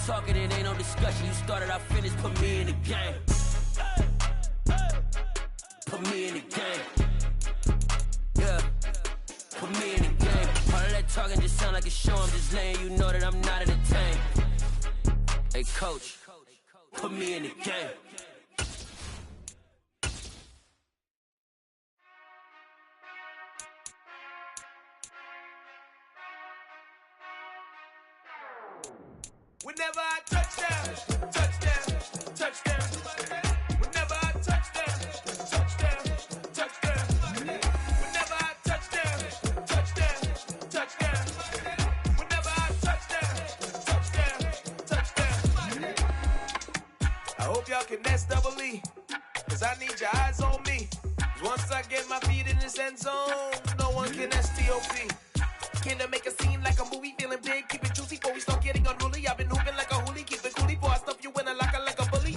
talking, it ain't no discussion. You started, I finished, put me in the game. Put me in the game. Yeah, put me in the game. All of that talking just sound like a show, I'm just letting you know that I'm not entertained. Hey coach, put me in the game. Whenever I touchdown, touchdown, touchdown. Whenever I touchdown, touchdown, touchdown. Whenever I touchdown, touchdown, touchdown. Whenever I touchdown, touchdown, touchdown. I hope y'all can nest double E, cause I need your eyes on me. Cause once I get my feet in this end zone, no one can STOP. Came to make a scene like a movie, feeling big, keep it juicy before we start getting unruly. I've been hooping like a hoolie, keep it coolie before I stuff you in a locker like a bully.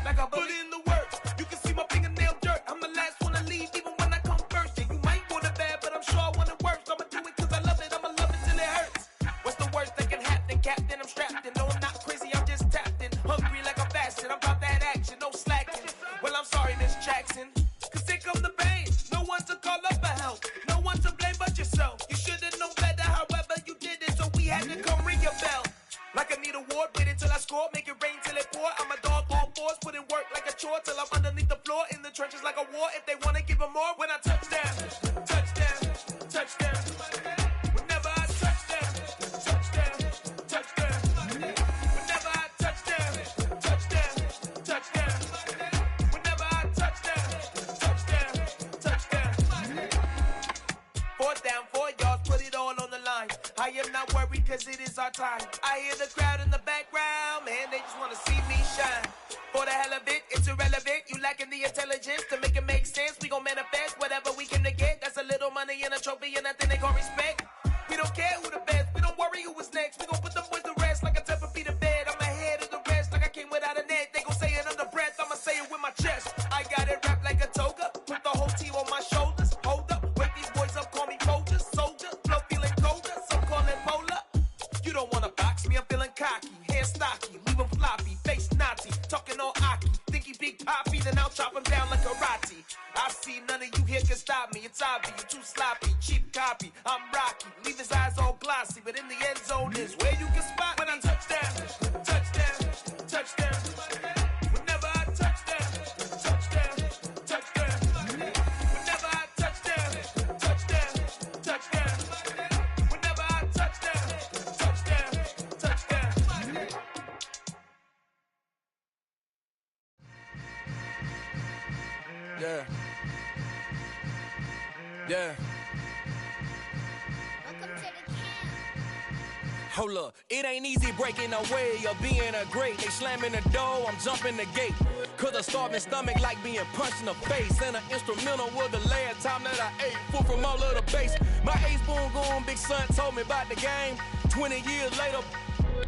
Like a bully in the work, you can see my fingernail dirt. I'm the last one to leave, even when I come first. Yeah, you might want it bad, but I'm sure I want it worse. I'ma do it cause I love it, I'ma love it till it hurts. What's the worst that can happen, Captain? I'm strapped in, no I'm not crazy, I'm just tapped in. Hungry like I'm fasting, I'm about that action, no slacking. Well, I'm sorry, Miss Jackson, cause here come the pain. No one to call up for help, no one to blame but yourself. You should've known better, however you did it, so we had to come ring your bell. Like I need a ward, wait until I score, make it rain till it pour. I'm a dog on fours, put in work like a chore till I'm underneath the floor, in the trenches like a war. If they wanna give them more, when I touchdown, touchdown, touchdown. Whenever I touchdown, touchdown, touchdown. Whenever I touchdown, touchdown, touchdown. Whenever I touchdown, touchdown, touchdown. Fourth down, 4 yards, put it all on the line. I am not worried cause it is our time. I hear the crowd in the background, man, they just wanna see me shine. For the hell of it, it's irrelevant. You lacking the intelligence to make it make sense. We gon' manifest whatever we came to get. That's a little money and a trophy and nothing they gon' respect. We don't care who the best, we don't worry who is next. We gon' put them boys to rest like a Tempur-Pedic bed. I'm ahead of the rest like I came without a net. They gon' say it under breath, I'ma say it with my chest. I got it wrapped like a toga, put the whole team on my shoulders. Hold up, wake these boys up, call me Folger, soldier. Flow feeling colder, some call it polar. You don't wanna box me, I'm feeling cocky. Hair stocky, leave him floppy, face naughty. Talking all aki, think he big poppy, then I'll chop him down like karate. I see none of you here can stop me. It's obvious, you too sloppy, cheap copy. I'm Rocky, leave his eyes all glossy, but in the end zone is where you can spot when I touchdown, touchdown, touchdown. Whenever I touchdown, touchdown, touchdown. Whenever I touchdown, touchdown, touchdown. Whenever I touchdown, touchdown, touchdown. Yeah. Yeah. Hold up, it ain't easy breaking away or being a great. They slamming the door, I'm jumping the gate. Cause a starving stomach like being punched in the face. And an instrumental was the last time that I ate food from all of the bass. My ace spoon going big son told me about the game. 20 years later,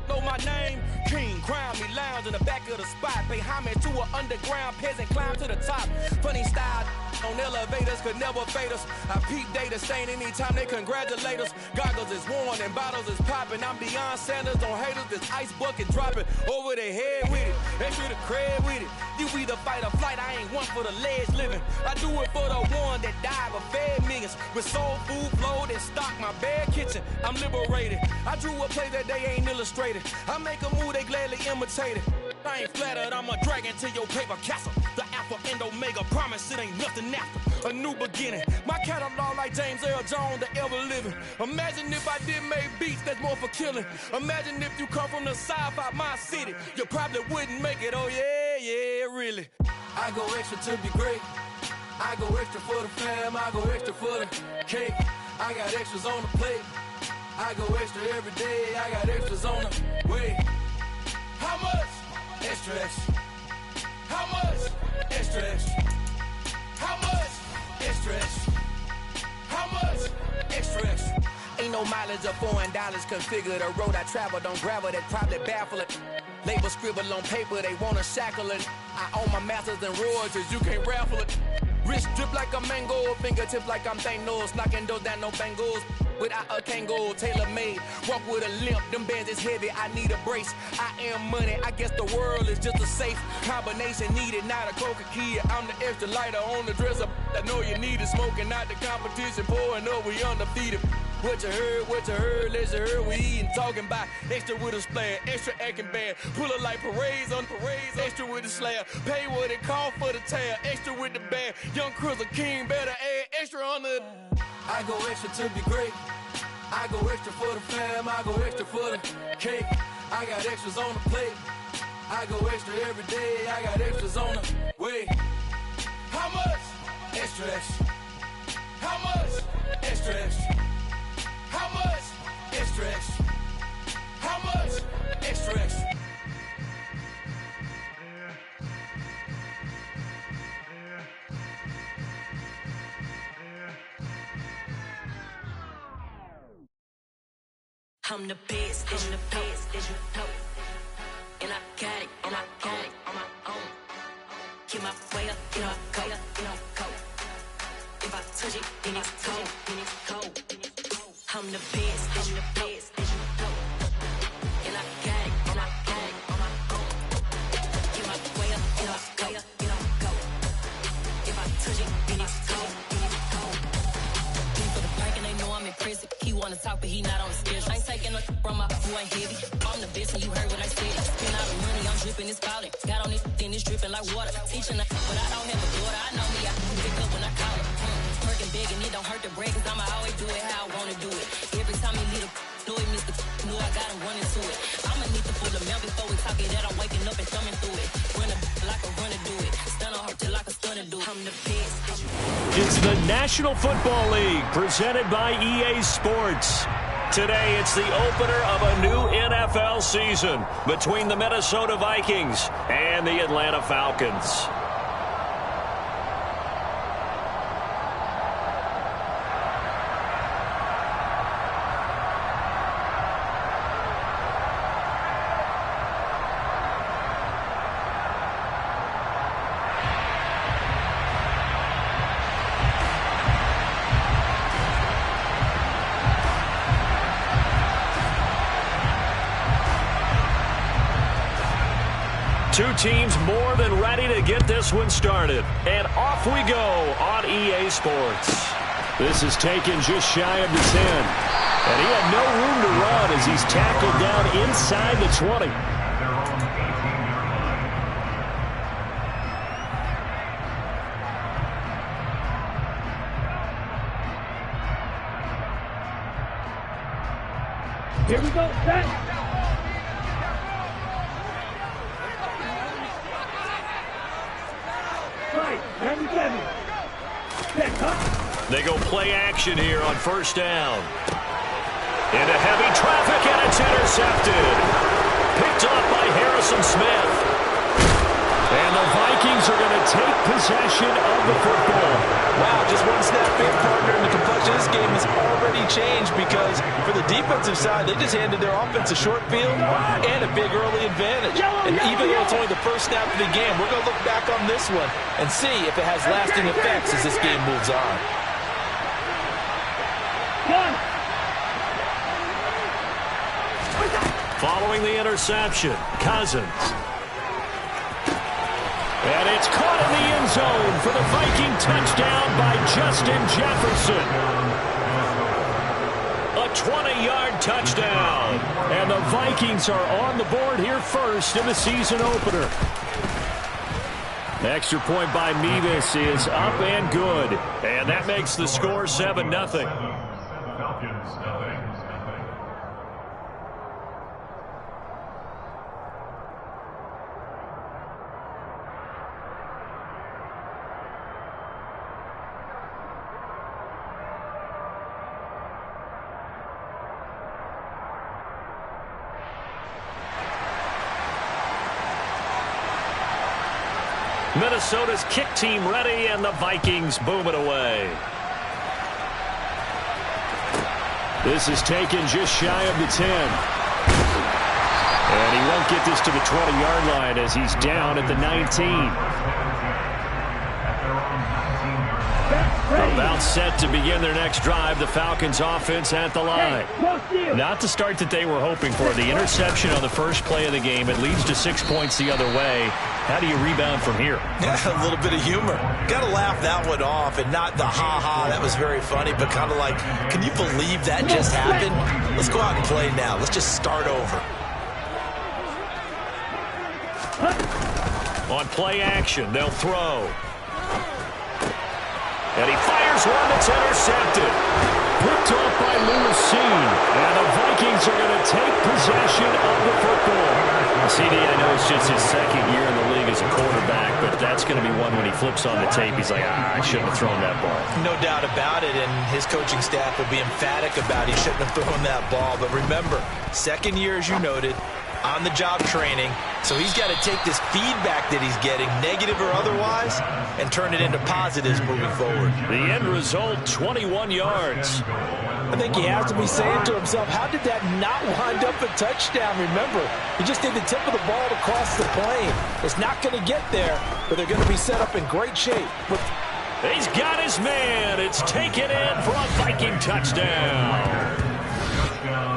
know my name. King, crown me, lounge in the back of the spot. Pay homage to an underground peasant, climb to the top. Funny style on elevators could never fade us. I peep data stain anytime they congratulate us. Goggles is worn and bottles is popping. I'm beyond Sanders on haters, this ice bucket dropping over their head with it. Extra the cred with it. You either fight or flight, I ain't one for the ledge living. I do it for the one that died but fed millions. With soul food flowed and stocked my bad kitchen. I'm liberated. I drew a play that they ain't illustrated. I make a move, they gladly imitate it. I ain't flattered, I'm a dragon to your paper castle. The Alpha and Omega, promise it ain't nothing after. A new beginning. My catalog like James Earl Jones, the ever living. Imagine if I did make beats that's more for killing. Imagine if you come from the south out my city. You probably wouldn't make it, oh yeah, yeah, really. I go extra to be great. I go extra for the fam, I go extra for the cake. I got extras on the plate. I go extra every day, I got extras on the way. How much? Extra, extra. How much? Extra, extra. How much? Extra, extra. How much? Extra, extra. Ain't no mileage of $4 configure the road I travel. Don't gravel that probably baffle it. Label scribble on paper, they wanna shackle it. I own my masters and royalties, you can't raffle it. Wrist drip like a mango, fingertips like I'm Thanos, knocking those down no bangles. without a Kangol, tailor-made. Walk with a limp, them bands is heavy, I need a brace. I am money, I guess the world is just a safe combination needed, not a coca key. I'm the extra lighter on the dresser. I know you need it, smoking out the competition, pouring up, we undefeated. What you heard, let's you heard, we eatin', talking about extra with a splash, extra acting bad, pull it like parades on parades, extra with the slab, pay what it cost for the tab, extra with the band, young Chris a king, better add extra on the. I go extra to be great, I go extra for the fam, I go extra for the cake, I got extras on the plate, I go extra every day, I got extras on the way. How much? Extra, extra. How much? Extra, extra. How much? Extra, extra. How much? Extra, extra. I'm the best, I'm the best, as you know. And I got it, and I got it on my own. Get my way up, get my go, get my go. If I touch it, then it's cold, then it's cold. I'm the best, as you know. And I got it, and I got it on my own. Get my way up, get my go, get my go. If I touch it, then it's cold, then it's cold. People the prank and they know I'm in prison. He wanna talk, but he not on the schedule. I ain't taking no from my who ain't heavy. I'm the best, and you heard what I said. Spend all the money, I'm dripping, it's falling. Got on it, then it's dripping like water. Teaching, but I don't have a daughter. I know me, I can pick up when I call her. Working big and it don't hurt to break, cause I'ma always do it how I wanna do it. Every time he leave the door, he miss the knew I got him running to it. I'ma need to pull the mail before we talk it that I'm waking up and thumbing through it. Run a like a runner do it. Stun on her till like a stunner do it. I'm the best. It's the National Football League presented by EA Sports. Today, it's the opener of a new NFL season between the Minnesota Vikings and the Atlanta Falcons. Two teams more than ready to get this one started. And off we go on EA Sports. This is taken just shy of the 10. And he had no room to run as he's tackled down inside the 20. Here we go, set. They go play action here on first down. Into heavy traffic, and it's intercepted. Picked up by Harrison Smith. And the Vikings are going to take possession of the football. Wow, just one snap in, partner, and the complexion of this game has already changed because for the defensive side, they just handed their offense a short field and a big early advantage. And even though it's only the first snap of the game, we're going to look back on this one and see if it has lasting effects as this game moves on. Following the interception, Cousins. And it's caught in the end zone for the Viking touchdown by Justin Jefferson. A 20-yard touchdown. And the Vikings are on the board here first in the season opener. Extra point by Mevis is up and good. And that makes the score 7-0. Minnesota's kick team ready, and the Vikings boom it away. This is taken just shy of the 10. And he won't get this to the 20-yard line as he's down at the 19. About set to begin their next drive. The Falcons offense at the line. Not the start that they were hoping for. The interception on the first play of the game. It leads to 6 points the other way. How do you rebound from here? Yeah, a little bit of humor. Got to laugh that one off, and not the ha-ha, that was very funny, but kind of like, can you believe that just happened? Let's go out and play now. Let's just start over. On play action, they'll throw. And he fires one that's intercepted. Picked off by Lewis-Cine. And the Vikings are going to take possession of the football. CD, I know it's just his second year in the league as a quarterback, but that's going to be one when he flips on the tape. He's like, I shouldn't have thrown that ball. No doubt about it, and his coaching staff will be emphatic about he shouldn't have thrown that ball. But remember, second year, as you noted, on-the-job training, so he's got to take this feedback that he's getting, negative or otherwise, and turn it into positives moving forward. The end result, 21 yards. I think he has to be saying to himself, how did that not wind up a touchdown? Remember, he just did the tip of the ball to cross the plane. It's not going to get there, but they're going to be set up in great shape. He's got his man. It's taken in for a Viking touchdown.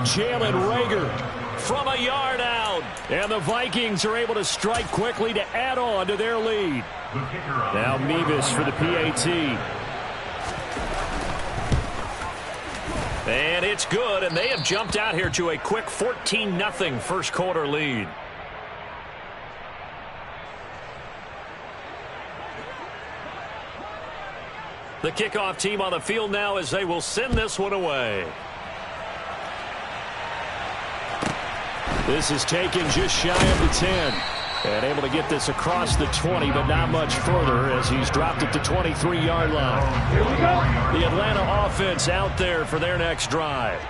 Jalen Reagor from a yard out. And the Vikings are able to strike quickly to add on to their lead. Now Mevis for the PAT. And it's good, and they have jumped out here to a quick 14-0 first quarter lead. The kickoff team on the field now as they will send this one away. This is taken just shy of the 10. And able to get this across the 20, but not much further as he's dropped it to 23-yard line. Here we go. The Atlanta offense out there for their next drive.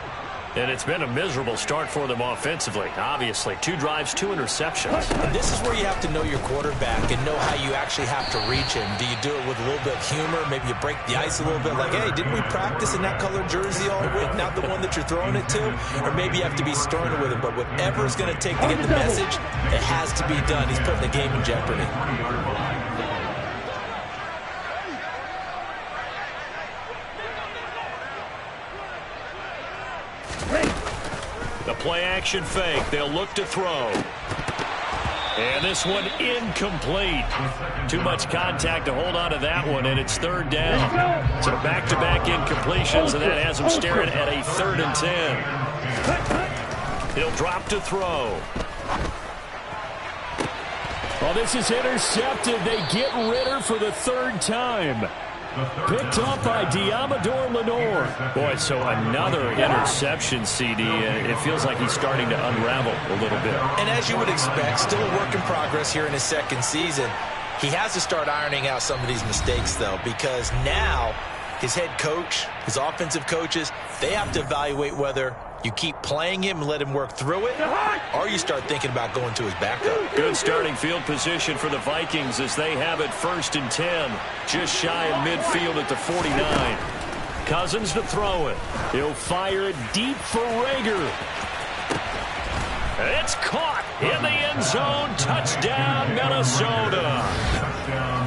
And it's been a miserable start for them offensively. Obviously, 2 drives, 2 interceptions. And this is where you have to know your quarterback and know how you actually have to reach him. Do you do it with a little bit of humor? Maybe you break the ice a little bit like, hey, didn't we practice in that colored jersey all week? Not the one that you're throwing it to? Or maybe you have to be stern with him. But whatever it's going to take to get the message, it has to be done. He's putting the game in jeopardy. The play-action fake. They'll look to throw. And this one incomplete. Too much contact to hold on to that one, and it's third down. So back-to-back incompletions, and that has them staring at a 3rd and 10. He'll drop to throw. Well, this is intercepted. They get Ritter for the 3rd time. Picked up by Diamador Lenore. Boy, so another interception, CD. It feels like he's starting to unravel a little bit. And as you would expect, still a work in progress here in his second season. He has to start ironing out some of these mistakes, though, because now his head coach, his offensive coaches, they have to evaluate whether you keep playing him and let him work through it, or you start thinking about going to his backup. Good starting field position for the Vikings as they have it 1st and 10. Just shy of midfield at the 49. Cousins to throw it. He'll fire it deep for Reagor. It's caught in the end zone. Touchdown, Minnesota.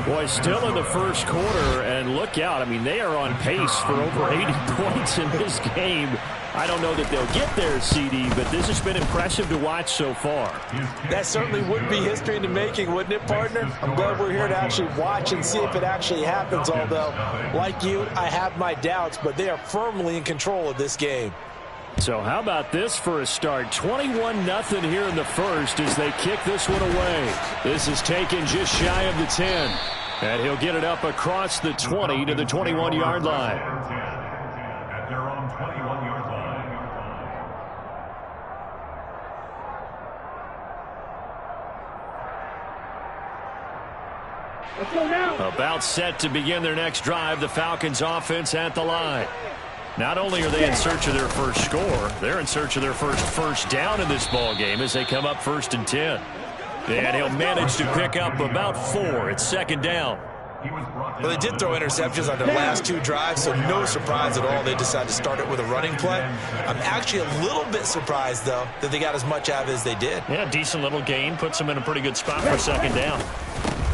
Boy, still in the first quarter, and look out. I mean, they are on pace for over 80 points in this game. I don't know that they'll get there, CD, but this has been impressive to watch so far. That certainly would be history in the making, wouldn't it, partner? I'm glad we're here to actually watch and see if it actually happens, although, like you, I have my doubts, but they are firmly in control of this game. So how about this for a start? 21-0 here in the first as they kick this one away. This is taken just shy of the 10. And he'll get it up across the 20 to the 21-yard line. At their own 21-yard line. Let's go now. About set to begin their next drive, the Falcons offense at the line. Not only are they in search of their first score, they're in search of their first down in this ball game as they come up 1st and 10. And he'll manage to pick up about 4. It's 2nd down. Well, they did throw interceptions on their last 2 drives, so no surprise at all they decided to start it with a running play. I'm actually a little bit surprised, though, that they got as much out of it as they did. Yeah, decent little gain. Puts them in a pretty good spot for 2nd down.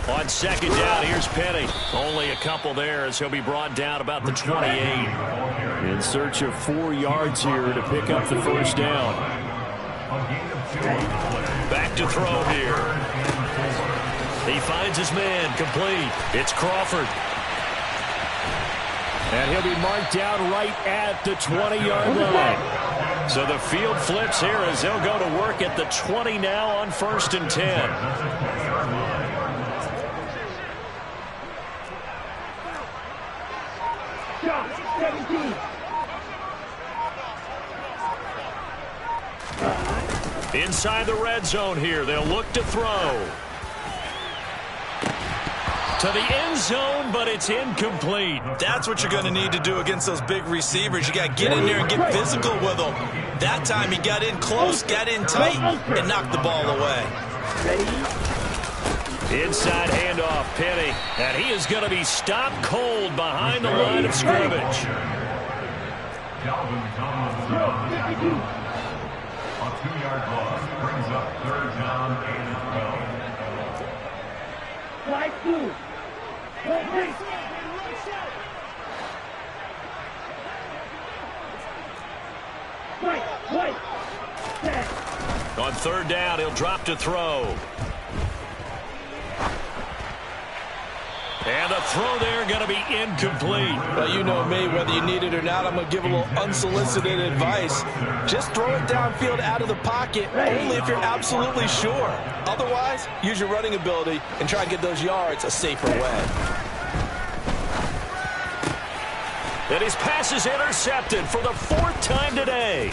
On second down, here's Penny. Only a couple there as he'll be brought down about the 28. In search of 4 yards here to pick up the first down. Back to throw here. He finds his man, complete. It's Crawford. And he'll be marked down right at the 20-yard line. So the field flips here as they'll go to work at the 20 now on 1st and 10. Inside the red zone here, they'll look to throw. To the end zone, but it's incomplete. That's what you're going to need to do against those big receivers. You got to get in there and get physical with them. That time he got in close, got in tight, and knocked the ball away. Inside handoff, Penny. And he is going to be stopped cold behind the line of scrimmage. A 2-yard loss brings up 3rd down and 12. On 3rd down, he'll drop to throw. And the throw there going to be incomplete. Well, you know me, whether you need it or not, I'm going to give a little unsolicited advice. Just throw it downfield out of the pocket, only if you're absolutely sure. Otherwise, use your running ability and try to get those yards a safer way. And his pass is intercepted for the 4th time today.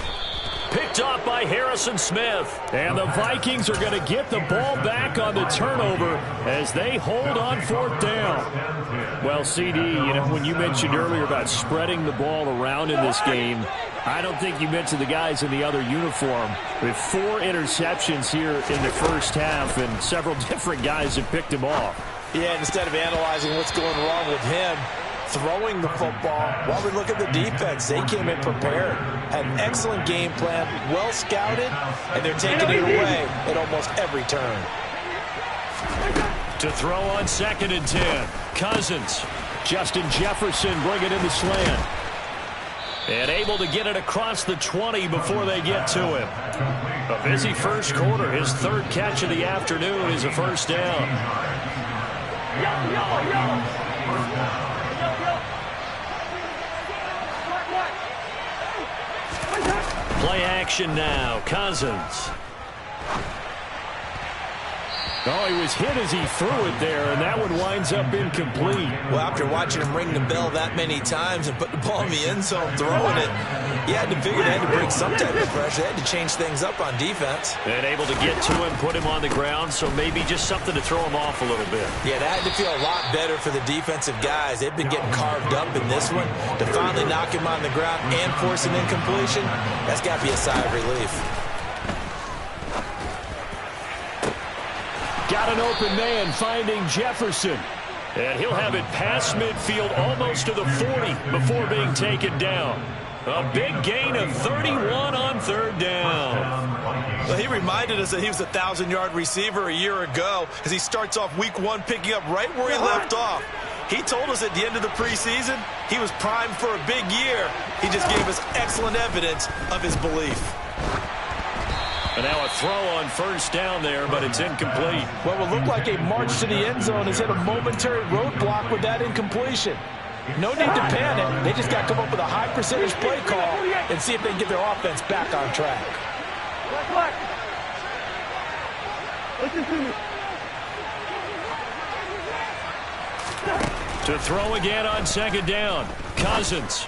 Picked off by Harrison Smith. And the Vikings are going to get the ball back on the turnover as they hold on 4th down. Well, CD, you know, when you mentioned earlier about spreading the ball around in this game, I don't think you mentioned the guys in the other uniform. With 4 interceptions here in the first half, and several different guys have picked him off. Yeah, instead of analyzing what's going wrong with him, throwing the football, while we look at the defense, they came in prepared, had an excellent game plan, well scouted, and they're taking it away at almost every turn. To throw on 2nd and 10, Cousins. Justin Jefferson bringing in the slant. And able to get it across the 20 before they get to him. A busy first quarter. His 3rd catch of the afternoon is a first down. Play action now. Cousins. Oh, he was hit as he threw it there, and that one winds up incomplete. Well, after watching him ring the bell that many times and put the ball in the end zone, throwing it, you had to figure they had to bring some type of pressure. They had to change things up on defense. And able to get to him, put him on the ground, so maybe just something to throw him off a little bit. Yeah, that had to feel a lot better for the defensive guys. They've been getting carved up in this one. To finally knock him on the ground and force an incompletion, that's got to be a sigh of relief. Got an open man finding Jefferson. And he'll have it past midfield almost to the 40 before being taken down. A big gain of 31 on 3rd down. Well, he reminded us that he was a 1,000-yard receiver a year ago as he starts off week 1 picking up right where he left off. He told us at the end of the preseason he was primed for a big year. He just gave us excellent evidence of his belief. And now a throw on 1st down there, but it's incomplete. What will look like a march to the end zone has hit a momentary roadblock with that incompletion. No need to panic. They just got to come up with a high percentage play call and see if they can get their offense back on track. To throw again on 2nd down. Cousins.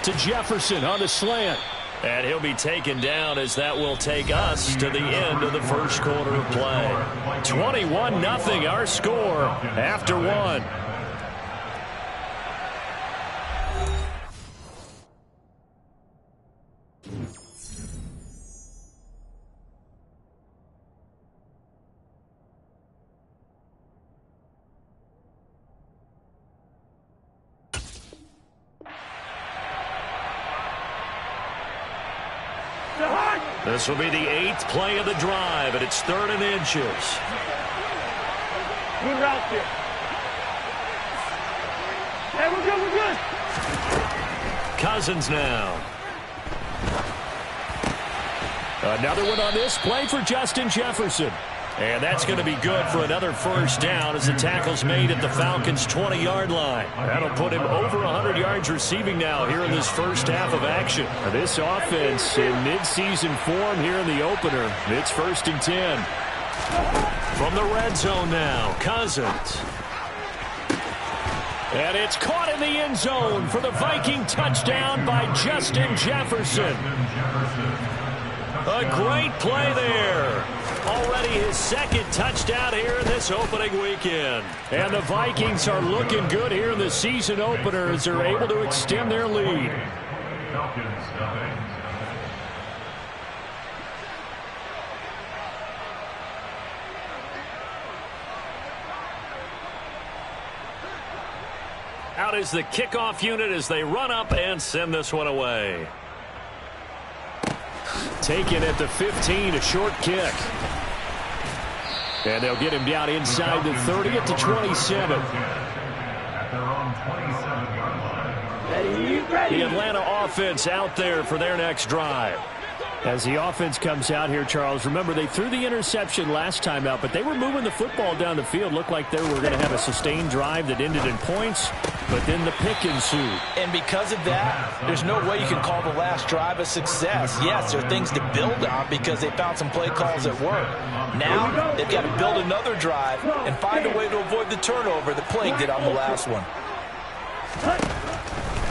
To Jefferson on the slant. And he'll be taken down as that will take us to the end of the first quarter of play. 21-0 our score after 1. This will be the 8th play of the drive, and it's 3rd and inches. Good route there. Hey, we're good, we're good. Cousins now. Another one on this play for Justin Jefferson. And that's going to be good for another first down as the tackle's made at the Falcons' 20-yard line. That'll put him over 100 yards receiving now here in this first half of action. This offense in midseason form here in the opener. It's 1st and 10. From the red zone now, Cousins. And it's caught in the end zone for the Viking touchdown by Justin Jefferson. A great play there. Already his second touchdown here in this opening weekend. And the Vikings are looking good here in the season opener as they're able to extend their lead. Out is the kickoff unit as they run up and send this one away. Taken at the 15, a short kick. And they'll get him down inside the 30 at the 27. The Atlanta offense out there for their next drive. As the offense comes out here, Charles, remember they threw the interception last time out, but they were moving the football down the field. Looked like they were going to have a sustained drive that ended in points, but then the pick ensued. And because of that, there's no way you can call the last drive a success. Yes, there are things to build on because they found some play calls that work. Now they've got to build another drive and find a way to avoid the turnover that Plague did on the last one.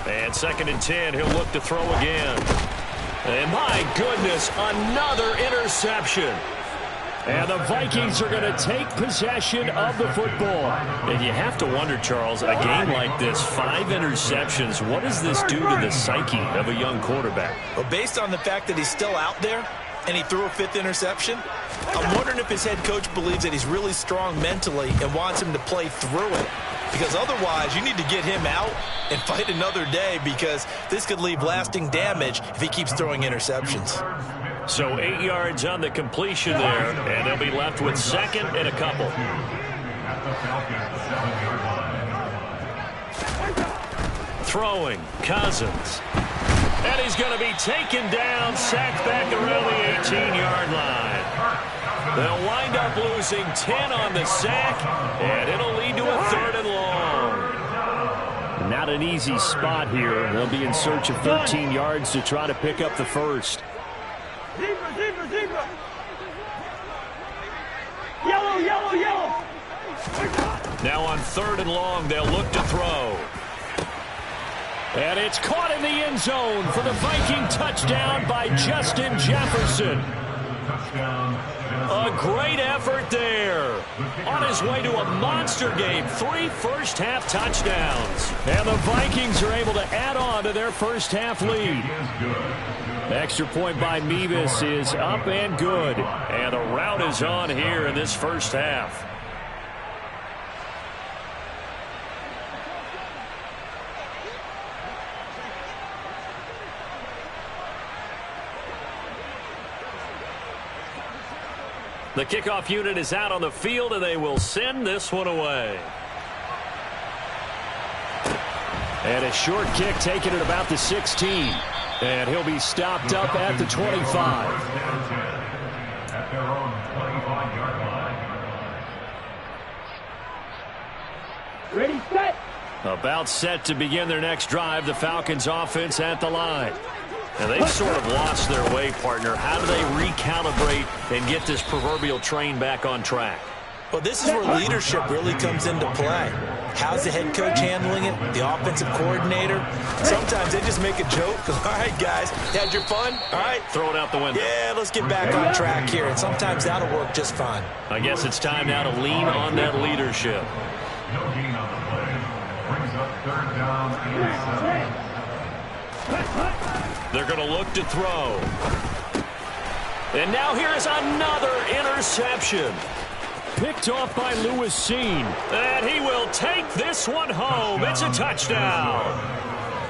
And 2nd and 10, he'll look to throw again. And my goodness, another interception. And the Vikings are going to take possession of the football. And you have to wonder, Charles, a game like this, 5 interceptions, what does this do to the psyche of a young quarterback? Well, based on the fact that he's still out there and he threw a 5th interception, I'm wondering if his head coach believes that he's really strong mentally and wants him to play through it. Because otherwise, you need to get him out and fight another day because this could leave lasting damage if he keeps throwing interceptions. So 8 yards on the completion there, and they'll be left with 2nd and a couple. Throwing, Cousins. And he's going to be taken down, sacked back around the 18-yard line. They'll wind up losing 10 on the sack, and it'll lead to a 3rd and long. Not an easy spot here. They'll be in search of 13 yards to try to pick up the first. Zebra. Yellow. Now on 3rd and long, they'll look to throw. And it's caught in the end zone for the Viking touchdown by Justin Jefferson. A great effort there. On his way to a monster game, 3 first-half touchdowns. And the Vikings are able to add on to their first-half lead. Extra point by Mevis is up and good. And the route is on here in this first half. The kickoff unit is out on the field, and they will send this one away. And a short kick taken at about the 16. And he'll be stopped up at the 25. At their own 25-yard line. Ready, set. About set to begin their next drive, the Falcons offense at the line. And they've sort of lost their way, partner. How do they recalibrate and get this proverbial train back on track? Well, this is where leadership really comes into play. How's the head coach handling it? The offensive coordinator? Sometimes they just make a joke. All right, guys, had your fun? All right. Throw it out the window. Yeah, let's get back on track here. And sometimes that'll work just fine. I guess it's time now to lean on that leadership. No gain on the play. Brings up 3rd down and 7. They're going to look to throw. And now here's another interception. Picked off by Lewis Seen. And he will take this one home. It's a touchdown.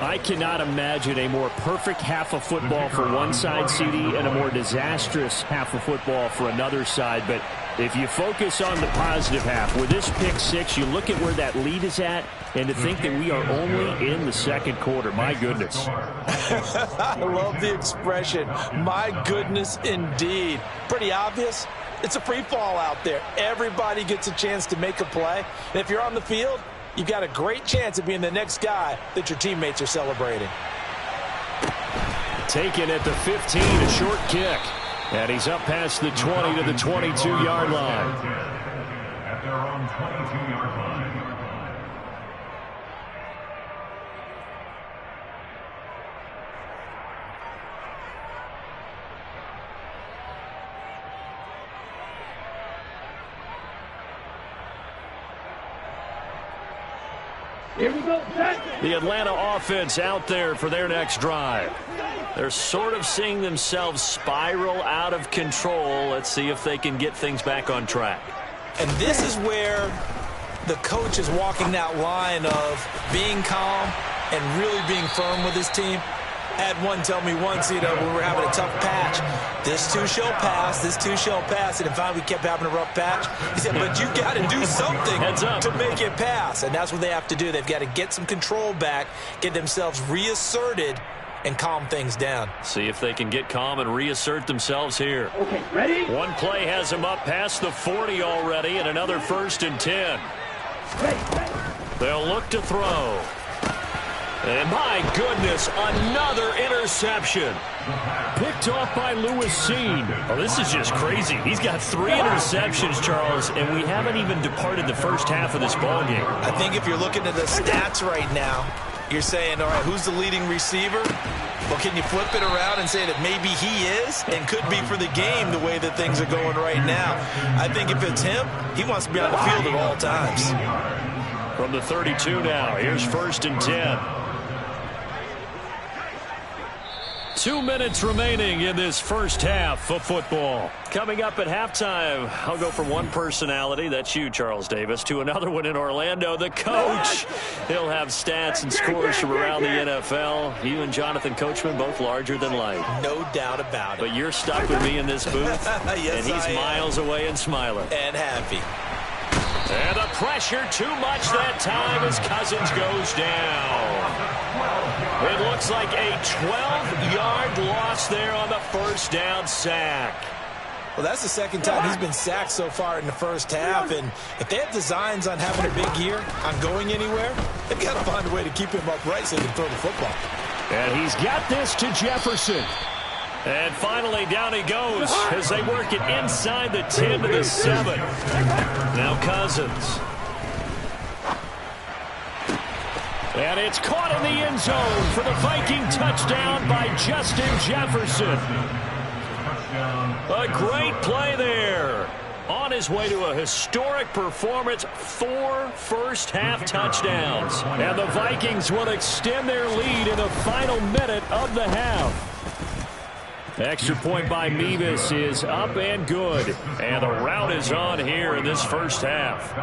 I cannot imagine a more perfect half of football for one side, CD, and a more disastrous half of football for another side. But if you focus on the positive half, with this pick six, you look at where that lead is at, and to think that we are only in the second quarter. My goodness. I love the expression. My goodness, indeed. Pretty obvious. It's a free fall out there. Everybody gets a chance to make a play. And if you're on the field, you've got a great chance of being the next guy that your teammates are celebrating. Taken at the 15, a short kick. And he's up past the 20 to the 22-yard line. At their own 22-yard line. Here we go. The Atlanta offense out there for their next drive. They're sort of seeing themselves spiral out of control. Let's see if they can get things back on track. And this is where the coach is walking that line of being calm and really being firm with his team. Had one tell me once, when we were having a tough patch, this too shall pass, this too shall pass. And then finally we kept having a rough patch. He said, but you got to do something to make it pass. And that's what they have to do. They've got to get some control back, get themselves reasserted, and calm things down. See if they can get calm and reassert themselves here. Okay, ready? One play has them up past the 40 already, and another 1st and 10. They'll look to throw. And my goodness, another interception. Picked off by Lewis Seen. Oh, this is just crazy. He's got 3 interceptions, Charles, and we haven't even departed the first half of this ballgame. I think if you're looking at the stats right now, you're saying, all right, who's the leading receiver? Well, can you flip it around and say that maybe he is and could be for the game the way that things are going right now? I think if it's him, he wants to be on the field at all times. From the 32 now, here's 1st and 10. 2 minutes remaining in this first half of football. Coming up at halftime, I'll go from one personality, that's you, Charles Davis, to another one in Orlando, the coach. He'll have stats and scores from around the NFL. You and Jonathan Coachman, both larger than life. No doubt about it. But you're stuck with me in this booth, yes, and he's miles away and smiling. And happy. And the pressure too much that time as Cousins goes down. It looks like a 12-yard loss there on the first down sack. Well, that's the second time he's been sacked so far in the first half. And if they have designs on having a big year, on going anywhere, they've got to find a way to keep him upright so they can throw the football. And he's got this to Jefferson. And finally, down he goes as they work it inside the 10 to the 7. Now Cousins. And it's caught in the end zone for the Viking touchdown by Justin Jefferson. A great play there. On his way to a historic performance, 4 first-half touchdowns. And the Vikings will extend their lead in the final minute of the half. Extra point by Mevis is up and good. And the route is on here in this first half.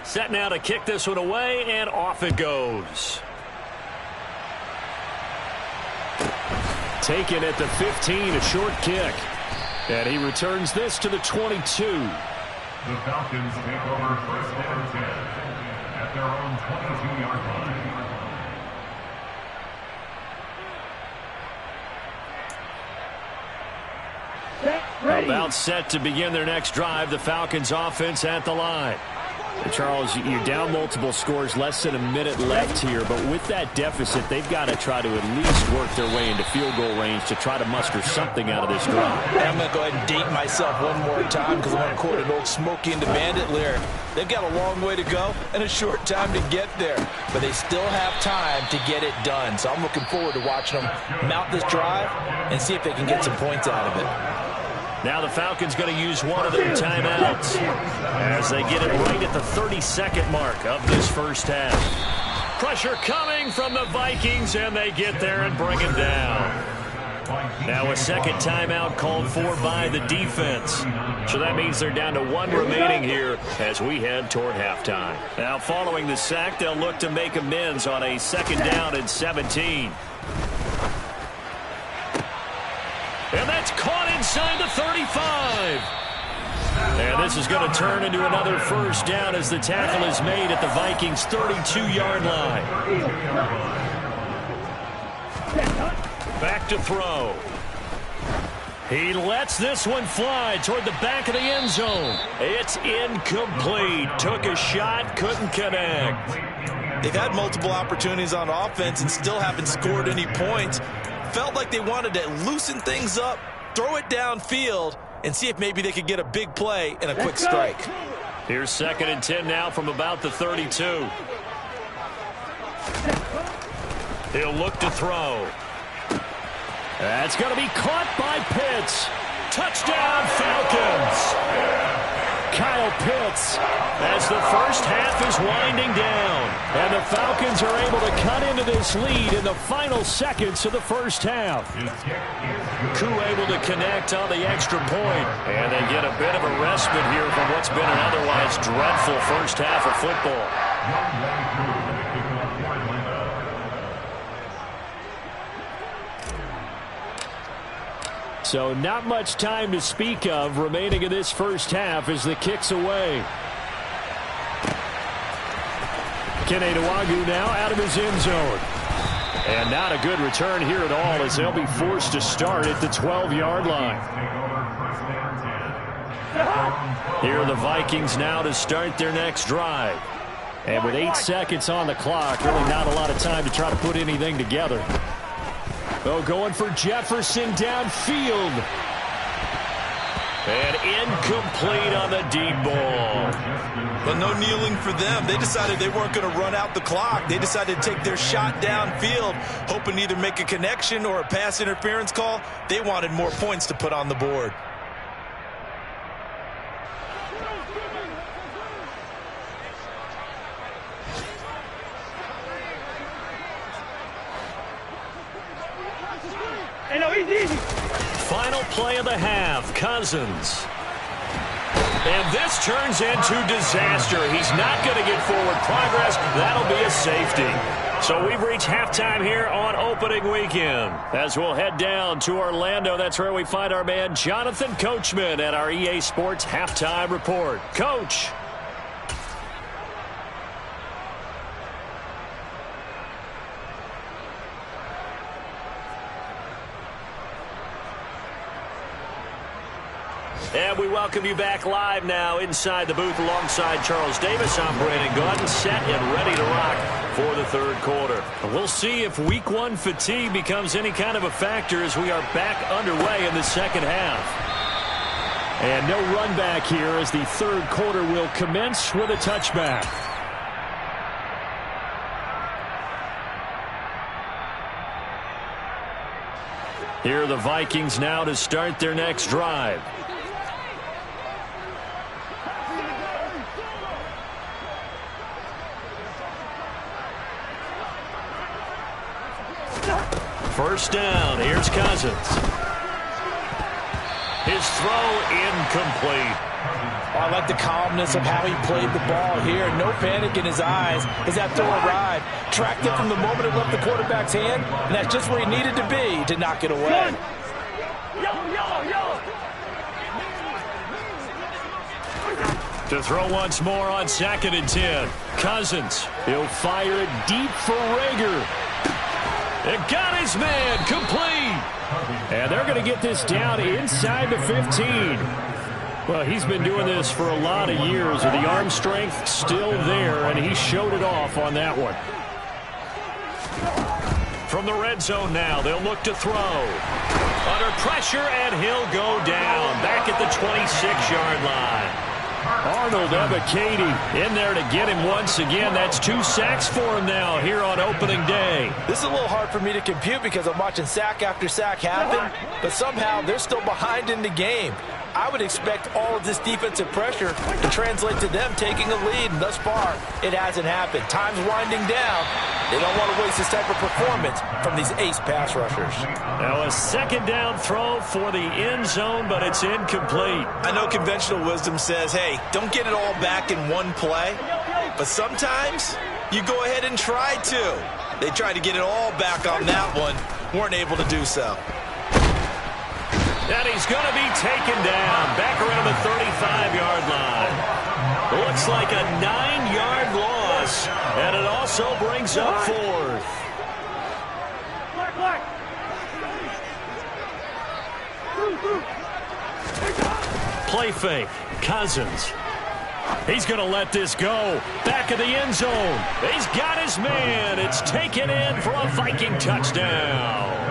Set now to kick this one away, and off it goes. Taken at the 15, a short kick. And he returns this to the 22. The Falcons take over 1st and 10 at their own 22-yard line. About set to begin their next drive, the Falcons offense at the line. Charles, you're down multiple scores, less than a minute left here, but with that deficit, they've got to try to at least work their way into field goal range to try to muster something out of this drive. I'm going to go ahead and date myself one more time because I want to quote an old Smokey and the Bandit lyric. They've got a long way to go and a short time to get there, but they still have time to get it done. So I'm looking forward to watching them mount this drive and see if they can get some points out of it. Now the Falcons going to use one of their timeouts as they get it right at the 32nd mark of this first half. Pressure coming from the Vikings, and they get there and bring it down. Now a second timeout called for by the defense. So that means they're down to 1 remaining here as we head toward halftime. Now following the sack, they'll look to make amends on a 2nd down and 17. And that's caught inside the 35. And this is going to turn into another 1st down as the tackle is made at the Vikings' 32-yard line. Back to throw. He lets this one fly toward the back of the end zone. It's incomplete. Took a shot, couldn't connect. They've had multiple opportunities on offense and still haven't scored any points. Felt like they wanted to loosen things up, throw it downfield, and see if maybe they could get a big play and a quick strike. Here's 2nd and 10 now from about the 32. He'll look to throw. That's going to be caught by Pitts. Touchdown, Falcons. Kyle Pitts as the first half is winding down. And the Falcons are able to cut into this lead in the final seconds of the first half. Koo able to connect on the extra point. And they get a bit of a respite here from what's been an otherwise dreadful first half of football. So not much time to speak of remaining in this first half as the kick's away. Kene Nwangwu now out of his end zone. And not a good return here at all as they'll be forced to start at the 12-yard line. Here are the Vikings now to start their next drive. And with 8 seconds on the clock, really not a lot of time to try to put anything together. Oh, going for Jefferson downfield. And incomplete on the deep ball. But no kneeling for them. They decided they weren't going to run out the clock. They decided to take their shot downfield, hoping to either make a connection or a pass interference call. They wanted more points to put on the board. Final play of the half, Cousins. And this turns into disaster. He's not going to get forward progress. That'll be a safety. So we've reached halftime here on opening weekend. As we'll head down to Orlando, that's where we find our man Jonathan Coachman at our EA Sports Halftime Report. Coach. And we welcome you back live now inside the booth alongside Charles Davis. I'm Brandon Gordon, set and ready to rock for the 3rd quarter. We'll see if week 1 fatigue becomes any kind of a factor as we are back underway in the 2nd half. And no run back here as the 3rd quarter will commence with a touchback. Here are the Vikings now to start their next drive. First down. Here's Cousins. His throw incomplete. Oh, I like the calmness of how he played the ball here. No panic in his eyes as that throw arrived. Tracked it from the moment it left the quarterback's hand, and that's just where he needed to be to knock it away. To throw once more on 2nd and 10. Cousins. He'll fire it deep for Rager. It got his man complete. And they're going to get this down inside the 15. Well, he's been doing this for a lot of years with the arm strength still there, and he showed it off on that one. From the red zone now, they'll look to throw. Under pressure, and he'll go down back at the 26-yard line. Arnold Ebiketie in there to get him once again. That's 2 sacks for him now here on opening day. This is a little hard for me to compute because I'm watching sack after sack happen, but somehow they're still behind in the game. I would expect all of this defensive pressure to translate to them taking a lead, and thus far, it hasn't happened. Time's winding down. They don't want to waste this type of performance from these ace pass rushers. Now a second down throw for the end zone, but it's incomplete. I know conventional wisdom says, hey, don't get it all back in one play, but sometimes you go ahead and try to. They tried to get it all back on that one, weren't able to do so. And he's going to be taken down back around the 35-yard line. Looks like a 9-yard loss, and it also brings up fourth. Play fake. Cousins. He's going to let this go. Back of the end zone. He's got his man. It's taken in for a Viking touchdown.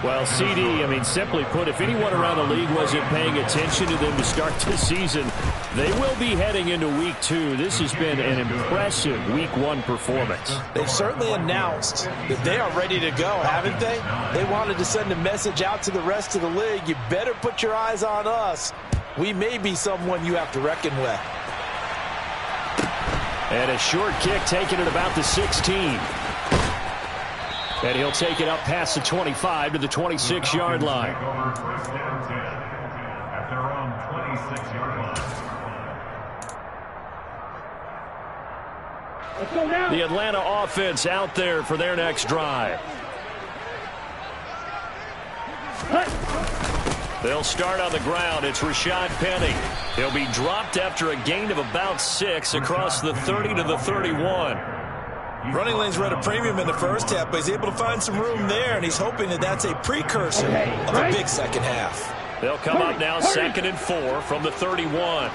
Well, CD, simply put, if anyone around the league wasn't paying attention to them to start this season, they will be heading into Week 2. This has been an impressive Week 1 performance. They've certainly announced that they are ready to go, haven't they? They wanted to send a message out to the rest of the league. You better put your eyes on us. We may be someone you have to reckon with. And a short kick taken at about the 16. And he'll take it up past the 25 to the 26-yard line. At their own 26-yard line. The Atlanta offense out there for their next drive. They'll start on the ground. It's Rashad Penny. He'll be dropped after a gain of about 6 across the 30 to the 31. Running lanes were at a premium in the first half, but he's able to find some room there, and he's hoping that that's a precursor of a big second half. They'll come up now 2nd and 4 from the 31.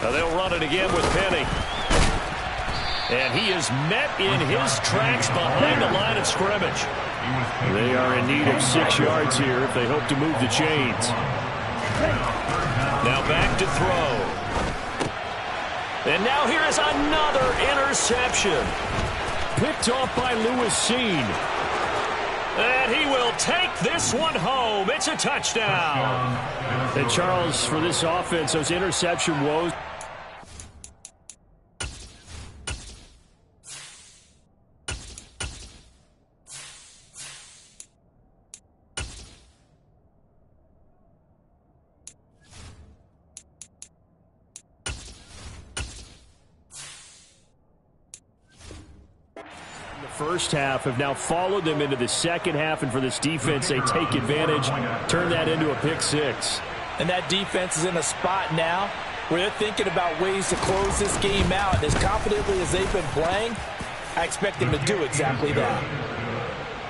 Now they'll run it again with Penny. And he is met in his tracks behind the line of scrimmage. They are in need of 6 yards here if they hope to move the chains. Now back to throw. And now here is another interception. Picked off by Lewis Seen. And he will take this one home. It's a touchdown. And Charles, for this offense, those interception woes. First half have now followed them into the second half, and for this defense, they take advantage, turn that into a pick 6. And that defense is in a spot now where they're thinking about ways to close this game out. And as confidently as they've been playing, I expect them to do exactly that.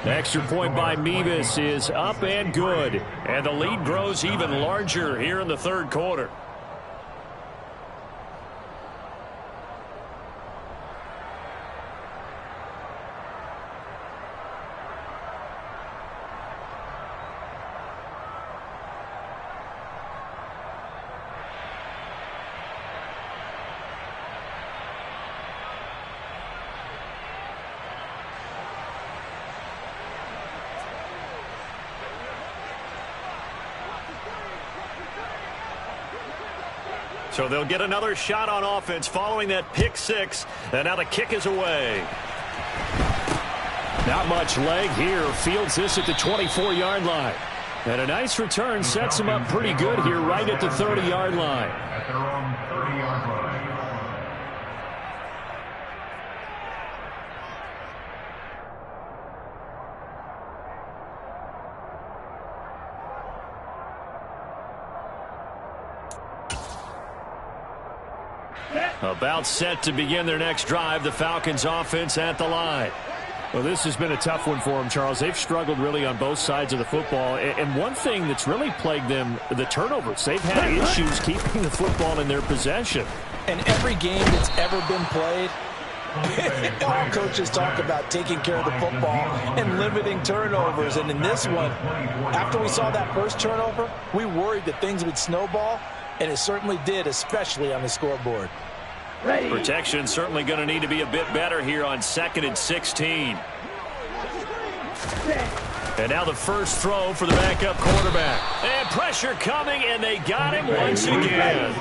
The extra point by Mevis is up and good, and the lead grows even larger here in the third quarter. So they'll get another shot on offense following that pick 6. And now the kick is away. Not much leg here. Fields this at the 24-yard line. And a nice return sets him up pretty good here right at the 30-yard line. At their own 30-yard line. About set to begin their next drive, the Falcons offense at the line. Well, this has been a tough one for them, Charles. They've struggled really on both sides of the football. And one thing that's really plagued them, the turnovers. They've had issues keeping the football in their possession. And every game that's ever been played, all coaches talk about taking care of the football and limiting turnovers. And in this one, after we saw that first turnover, we worried that things would snowball, and it certainly did, especially on the scoreboard. Protection certainly going to need to be a bit better here on 2nd and 16. And now the first throw for the backup quarterback. And pressure coming, and they got him once again.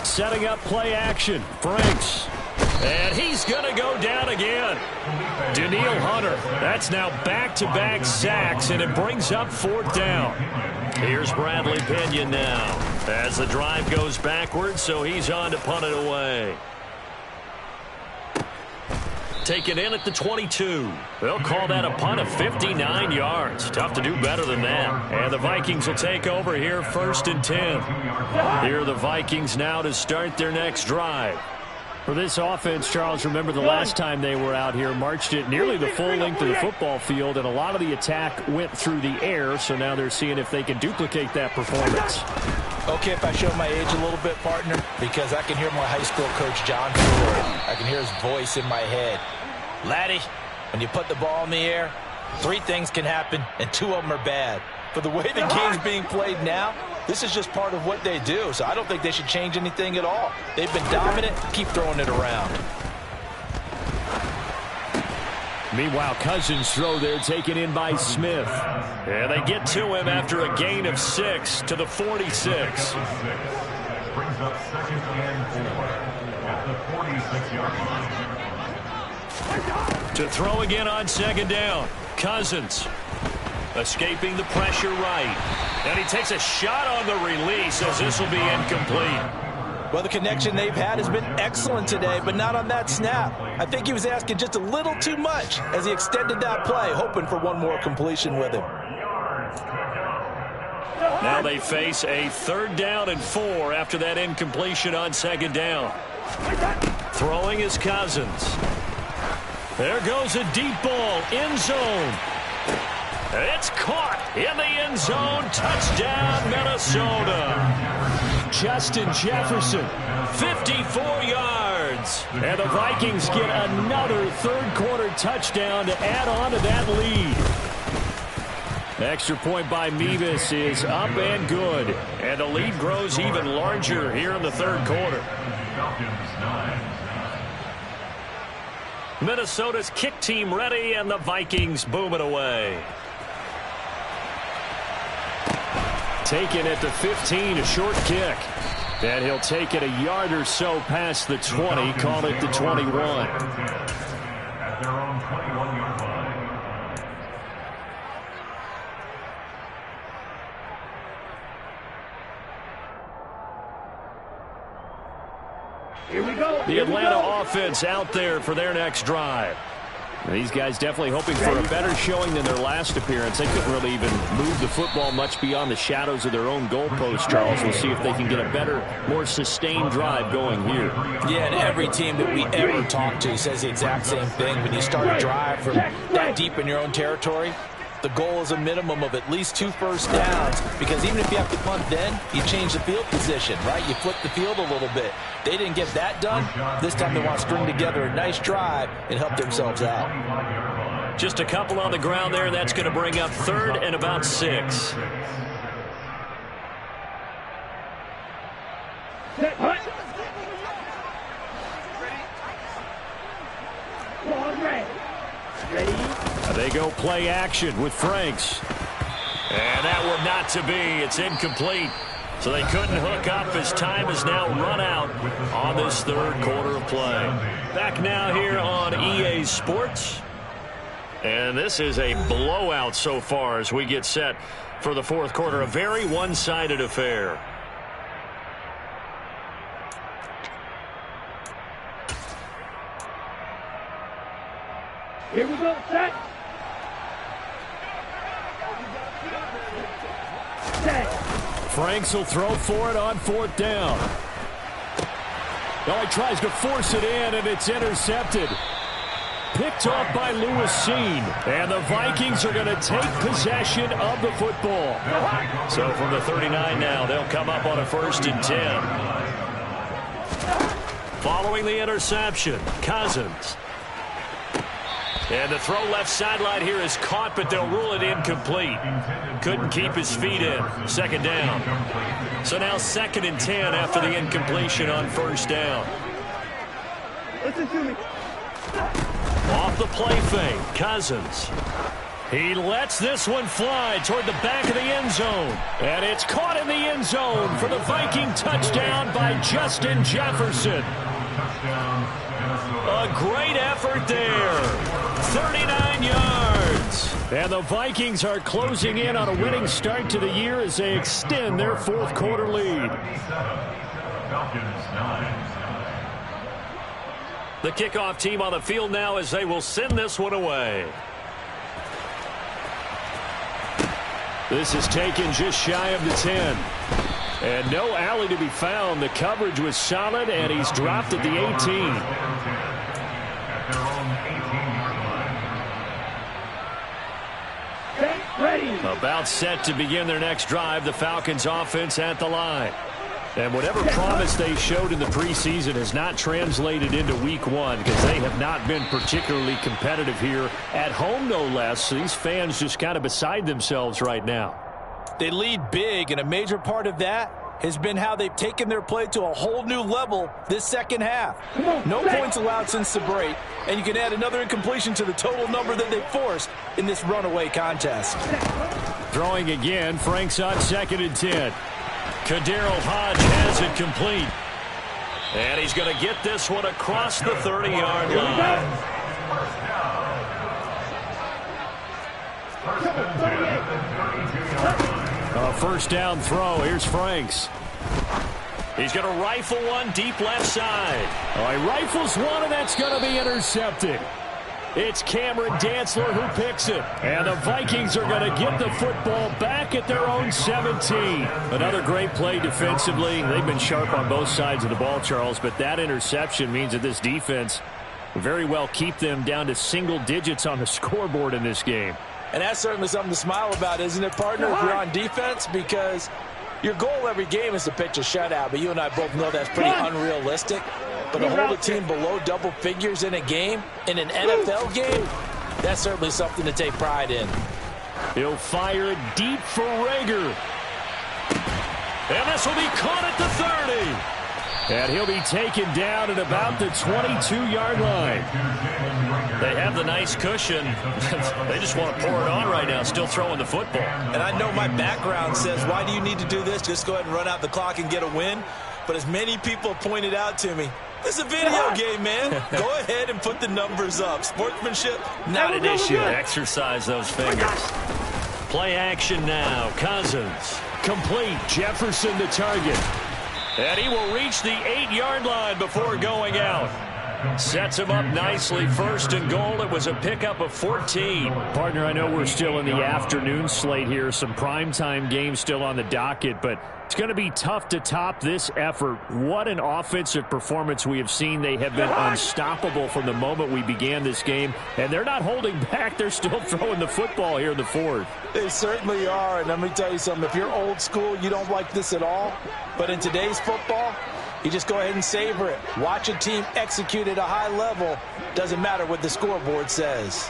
Setting up play action. Franks. And he's going to go down again. Daniil Hunter. That's now back-to-back sacks, and it brings up 4th down. Here's Bradley Pinion now as the drive goes backwards, so he's on to punt it away. Taken in at the 22. They'll call that a punt of 59 yards. Tough to do better than that. And the Vikings will take over here 1st and 10. Here are the Vikings now to start their next drive. For this offense, Charles, remember the last time they were out here, marched it nearly the full length of the football field, and a lot of the attack went through the air, so now they're seeing if they can duplicate that performance. Okay, if I show my age a little bit, partner, because I can hear my high school coach, John Ford. I can hear his voice in my head. Laddie, when you put the ball in the air, 3 things can happen, and 2 of them are bad. For the way the game's being played now, this is just part of what they do, so I don't think they should change anything at all. They've been dominant. Keep throwing it around. Meanwhile, Cousins' throw there taken in by Smith. And they get to him after a gain of 6 to the 46. Brings up 2nd and 4 at the 46-yard line. To throw again on 2nd down. Cousins escaping the pressure right. And he takes a shot on the release as this will be incomplete. Well, the connection they've had has been excellent today, but not on that snap. I think he was asking just a little too much as he extended that play, hoping for one more completion with him. Now they face a 3rd down and 4 after that incompletion on 2nd down. Throwing is Cousins. There goes a deep ball, end zone. It's caught in the end zone. Touchdown, Minnesota. Justin Jefferson, 54 yards. And the Vikings get another 3rd quarter touchdown to add on to that lead. Extra point by Mevis is up and good. And the lead grows even larger here in the 3rd quarter. Minnesota's kick team ready, and the Vikings boom it away. Taken at the 15, a short kick. And he'll take it a yard or so past the 20, call it the 21. At their own 21-yard line. Here we go. The Atlanta offense out there for their next drive. These guys definitely hoping for a better showing than their last appearance. They couldn't really even move the football much beyond the shadows of their own goalpost, Charles. We'll see if they can get a better, more sustained drive going here. Yeah, and every team that we ever talk to says the exact same thing. When you start a drive from that deep in your own territory, the goal is a minimum of at least 2 first downs, because even if you have to punt then, you change the field position, right? You flip the field a little bit. They didn't get that done. This time they want to string together a nice drive and help themselves out. Just a couple on the ground there, and that's going to bring up 3rd and about 6. They go play action with Franks. And that one not to be. It's incomplete. So they couldn't hook up as time is now run out on this 3rd quarter of play. Back now here on EA Sports. And this is a blowout so far as we get set for the 4th quarter. A very one-sided affair. Here we go, set. Franks will throw for it on 4th down. Now he tries to force it in, and it's intercepted. Picked off by Lewis Seen. And the Vikings are going to take possession of the football. So from the 39 now, they'll come up on a 1st and 10. Following the interception, Cousins. And the throw left sideline here is caught, but they'll rule it incomplete. Couldn't keep his feet in. Second down. So now 2nd and 10 after the incompletion on first down. Listen to me. Off the play fake, Cousins. He lets this one fly toward the back of the end zone. And it's caught in the end zone for the Viking touchdown by Justin Jefferson. A great effort there. 39 yards. And the Vikings are closing in on a winning start to the year as they extend their 4th quarter lead. The kickoff team on the field now as they will send this one away. This is taken just shy of the 10. And no alley to be found. The coverage was solid, and he's dropped at the 18. About set to begin their next drive. The Falcons offense at the line. And whatever promise they showed in the preseason has not translated into week 1 because they have not been particularly competitive here at home, no less. So these fans just kind of beside themselves right now. They lead big, and a major part of that has been how they've taken their play to a whole new level this second half. No points allowed since the break, and you can add another incompletion to the total number that they forced in this runaway contest. Throwing again, Frank's on 2nd and 10. Kaderl Hodge has it complete. And he's going to get this one across the 30-yard line. A first down throw. Here's Franks. He's going to rifle one deep left side. Oh, he rifles one, and that's going to be intercepted. It's Cameron Dantzler who picks it. And the Vikings are going to get the football back at their own 17. Another great play defensively. They've been sharp on both sides of the ball, Charles, but that interception means that this defense very well keep them down to single digits on the scoreboard in this game. And that's certainly something to smile about, isn't it, partner, if you're on defense? Because your goal every game is to pitch a shutout, but you and I both know that's pretty unrealistic. But to hold a team below double figures in a game, in an NFL game, that's certainly something to take pride in. He'll fire it deep for Rager. And this will be caught at the 30. And he'll be taken down at about the 22-yard line. They have the nice cushion. They just want to pour it on right now, still throwing the football. And I know my background says, why do you need to do this? Just go ahead and run out the clock and get a win. But as many people pointed out to me, this is a video game, man. Go ahead and put the numbers up. Sportsmanship, not an issue. Exercise those fingers. Play action now. Cousins. Complete. Jefferson the target. And he will reach the 8-yard line before going out. Sets him up nicely. 1st and goal. It was a pickup of 14. Partner, I know we're still in the afternoon slate here. Some primetime games still on the docket, but it's going to be tough to top this effort. What an offensive performance we have seen. They have been unstoppable from the moment we began this game, and they're not holding back. They're still throwing the football here in the 4th. They certainly are, and let me tell you something. If you're old school, you don't like this at all. But in today's football, you just go ahead and savor it. Watch a team execute at a high level. Doesn't matter what the scoreboard says.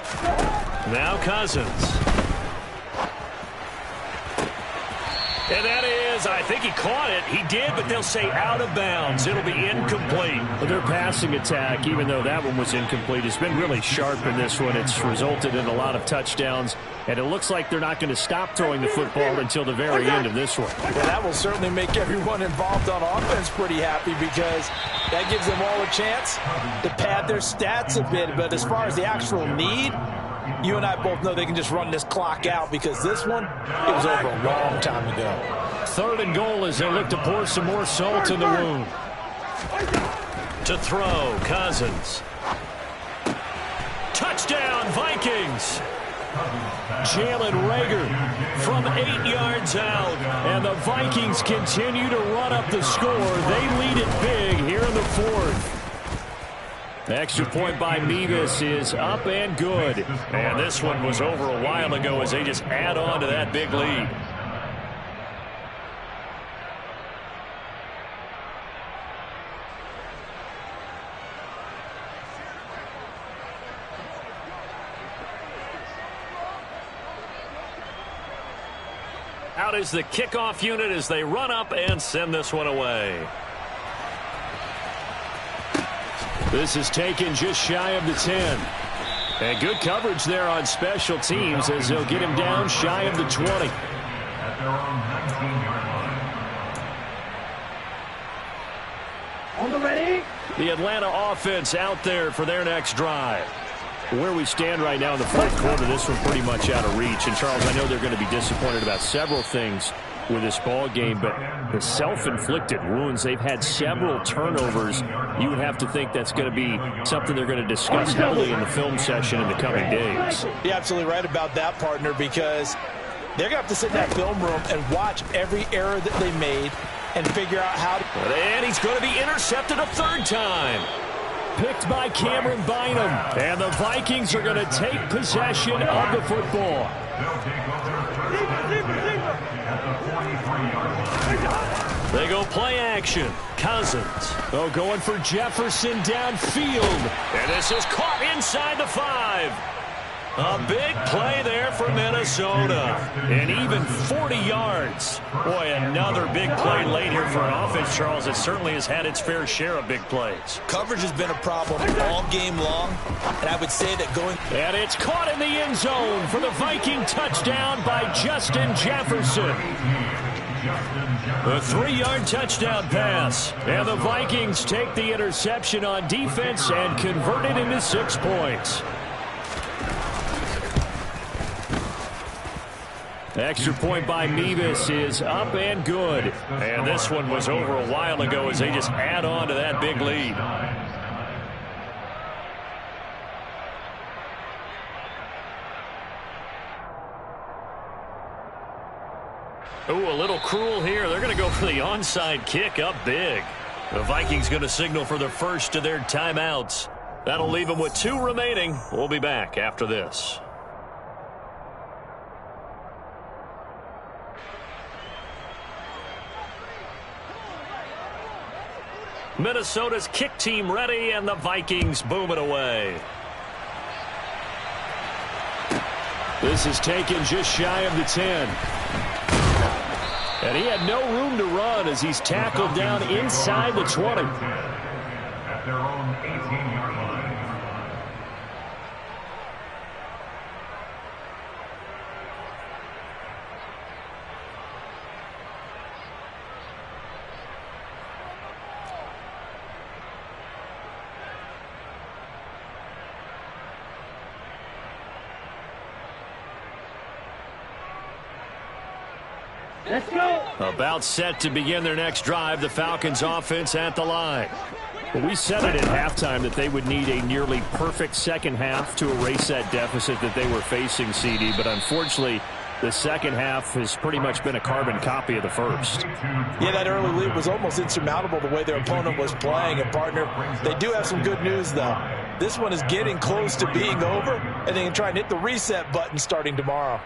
Now Cousins. And that is, I think he caught it. He did, but they'll say out of bounds. It'll be incomplete. Their passing attack, even though that one was incomplete, has been really sharp in this one. It's resulted in a lot of touchdowns, and it looks like they're not going to stop throwing the football until the very end of this one. Well, that will certainly make everyone involved on offense pretty happy because that gives them all a chance to pad their stats a bit. But as far as the actual need, you and I both know they can just run this clock out because this one, it was over a long time ago. 3rd and goal as they look to pour some more salt in the wound. To throw, Cousins. Touchdown, Vikings. Jalen Rager from 8 yards out. And the Vikings continue to run up the score. They lead it big here in the 4th. Extra point by Mevis is up and good. And this one was over a while ago as they just add on to that big lead. Out is the kickoff unit as they run up and send this one away. This is taken just shy of the 10. And good coverage there on special teams as they'll get him down shy of the 20. At their own 19-yard line. On the ready. The Atlanta offense out there for their next drive. Where we stand right now in the fourth quarter, this one pretty much out of reach. And, Charles, I know they're going to be disappointed about several things with this ball game, but the self-inflicted wounds, they've had several turnovers. You would have to think that's going to be something they're going to discuss heavily in the film session in the coming days. You're absolutely right about that, partner, because they're going to have to sit in that film room and watch every error that they made and figure out how to... And he's going to be intercepted a third time. Picked by Cameron Bynum, and the Vikings are going to take possession of the football. They go play action. Cousins. Oh, going for Jefferson downfield. And this is caught inside the 5. A big play there for Minnesota. And even 40 yards. Boy, another big play late here for an offense, Charles, that certainly has had its fair share of big plays. Coverage has been a problem all game long, and I would say that going... And it's caught in the end zone for the Viking touchdown by Justin Jefferson. A 3-yard touchdown pass. And the Vikings take the interception on defense and convert it into 6 points. Extra point by Mevis is up and good. And this one was over a while ago as they just add on to that big lead. Ooh, a little cruel here. They're going to go for the onside kick up big. The Vikings going to signal for the first of their timeouts. That'll leave them with 2 remaining. We'll be back after this. Minnesota's kick team ready, and the Vikings boom it away. This is taken just shy of the 10. And he had no room to run as he's tackled down inside the 20. At their own 18-yard line. Let's go. About set to begin their next drive, the Falcons offense at the line. Well, we said it at halftime that they would need a nearly perfect second half to erase that deficit that they were facing, CD, but unfortunately the second half has pretty much been a carbon copy of the first. Yeah, that early lead was almost insurmountable the way their opponent was playing. And, partner, they do have some good news, though. This one is getting close to being over, and they can try and hit the reset button starting tomorrow.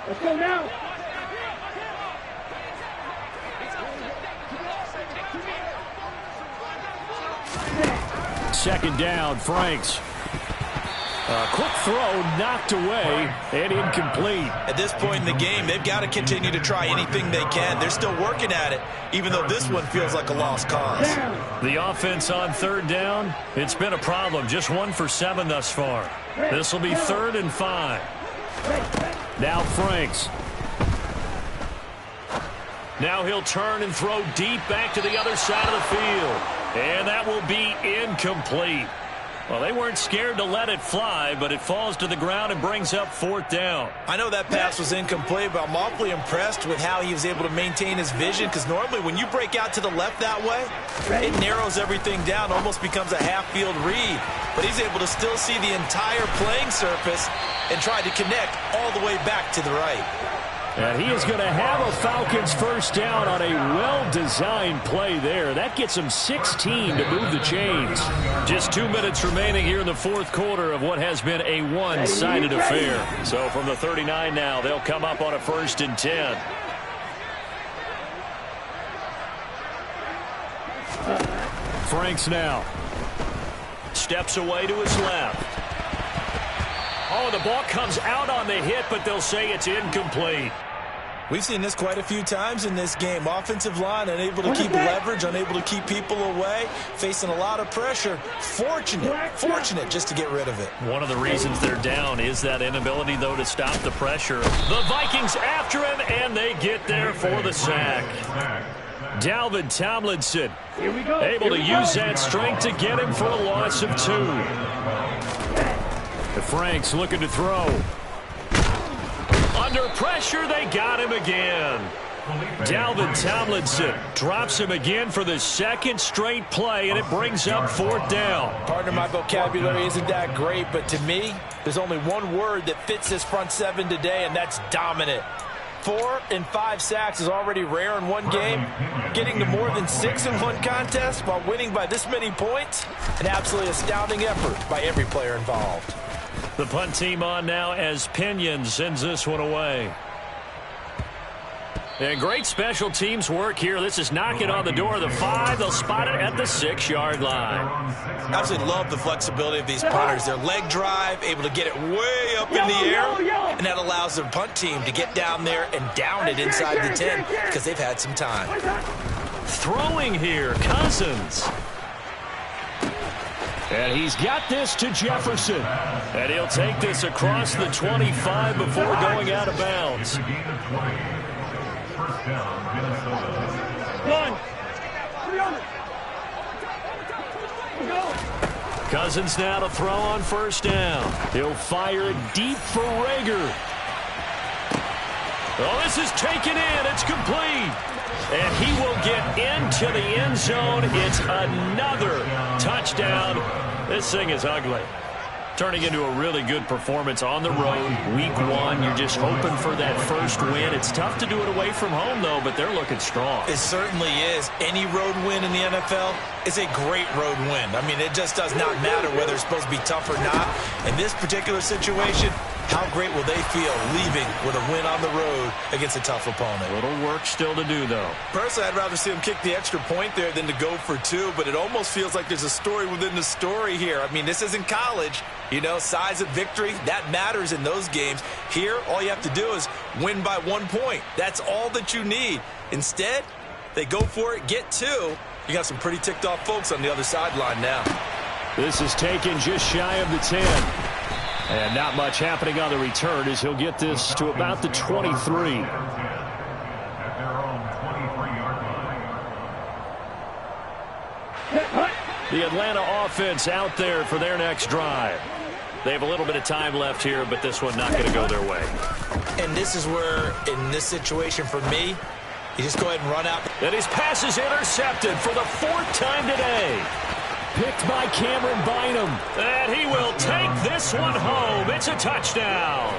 Let's go now. Second down, Franks. A quick throw knocked away and incomplete. At this point in the game, they've got to continue to try anything they can. They're still working at it, even though this one feels like a lost cause. The offense on third down, it's been a problem. Just 1 for 7 thus far. This will be 3rd and 5. Now Franks. Now he'll turn and throw deep back to the other side of the field. And that will be incomplete. Well, they weren't scared to let it fly, but it falls to the ground and brings up 4th down. I know that pass was incomplete, but I'm awfully impressed with how he was able to maintain his vision, because normally when you break out to the left that way, it narrows everything down, almost becomes a half-field read. But he's able to still see the entire playing surface and try to connect all the way back to the right. And he is going to have a Falcons first down on a well-designed play there. That gets him 16 to move the chains. Just 2 minutes remaining here in the fourth quarter of what has been a one-sided affair. So from the 39 now, they'll come up on a 1st and 10. Franks now. steps away to his left. Oh, the ball comes out on the hit, but they'll say it's incomplete. We've seen this quite a few times in this game. Offensive line unable to keep leverage, unable to keep people away, facing a lot of pressure. Fortunate just to get rid of it. One of the reasons they're down is that inability, though, to stop the pressure. The Vikings after him, and they get there for the sack. Dalvin Tomlinson able to use that strength to get him for a loss of 2. The Franks looking to throw. Under pressure, they got him again. Dalvin Tomlinson drops him again for the second straight play, and it brings up 4th down. Partner, my vocabulary isn't that great, but to me, there's only one word that fits this front seven today, and that's dominant. 4 and 5 sacks is already rare in one game. Getting to more than 6 in one contest while winning by this many points, an absolutely astounding effort by every player involved. The punt team on now as Pinion sends this one away. And great special teams work here. This is knocking on the door of the 5. They'll spot it at the 6-yard line. Absolutely love the flexibility of these punters. Their leg drive, able to get it way up in the air, and that allows their punt team to get down there and down it inside the 10 because they've had some time. Throwing here, Cousins. And he's got this to Jefferson. And he'll take this across the 25 before going out of bounds. Cousins now to throw on 1st down. He'll fire it deep for Rager. Oh, this is taken in. It's complete. And he will get into the end zone. It's another touchdown. This thing is ugly. Turning into a really good performance on the road. Week 1, you're just hoping for that first win. It's tough to do it away from home, though, but they're looking strong. It certainly is. Any road win in the NFL is a great road win. I mean, it just does not matter whether it's supposed to be tough or not. In this particular situation, how great will they feel leaving with a win on the road against a tough opponent? A little work still to do, though. Personally, I'd rather see them kick the extra point there than to go for 2, but it almost feels like there's a story within the story here. I mean, this isn't college. You know, size of victory, that matters in those games. Here, all you have to do is win by 1 point. That's all that you need. Instead, they go for it, get 2. You got some pretty ticked off folks on the other sideline now. This is taken just shy of the 10. And not much happening on the return as he'll get this to about the 23. The Atlanta offense out there for their next drive. They have a little bit of time left here, but this one not going to go their way. And this is where, in this situation for me, you just go ahead and run out. And his pass is intercepted for the 4th time today. Picked by Cameron Bynum. And he will take this one home. It's a touchdown.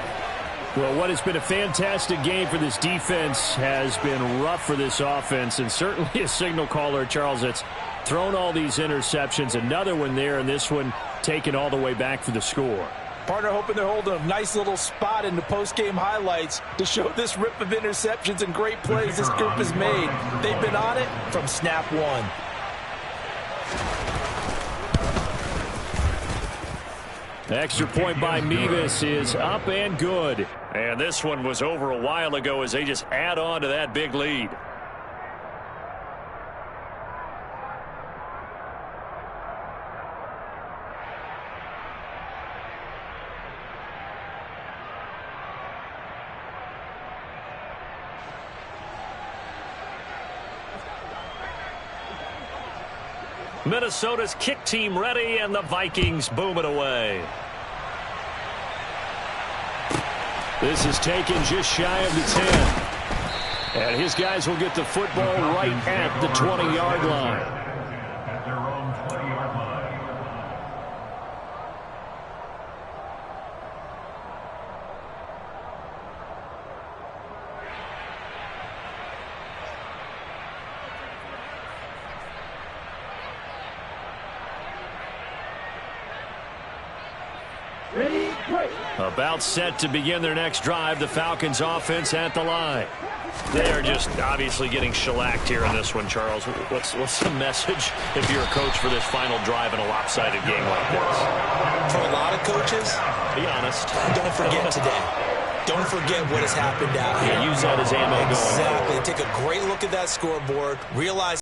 Well, what has been a fantastic game for this defense has been rough for this offense, and certainly a signal caller, Charles, that's thrown all these interceptions. Another one there, and this one taken all the way back for the score. Partner hoping they're holding a nice little spot in the post-game highlights to show this rip of interceptions and great plays this group has made. They've been on it from snap 1. Extra point by Mevis is up and good. And this one was over a while ago as they just add on to that big lead. Minnesota's kick team ready, and the Vikings boom it away. This is taken just shy of the 10. And his guys will get the football right at the 20-yard line. At their own 20-yard line. Ready? About set to begin their next drive, the Falcons offense at the line. They are just obviously getting shellacked here in this one, Charles. What's the message if you're a coach for this final drive in a lopsided game like this? For a lot of coaches, be honest. Don't forget today. Don't forget what has happened out here. Yeah, use that as ammo going forward. Exactly. Take a great look at that scoreboard. Realize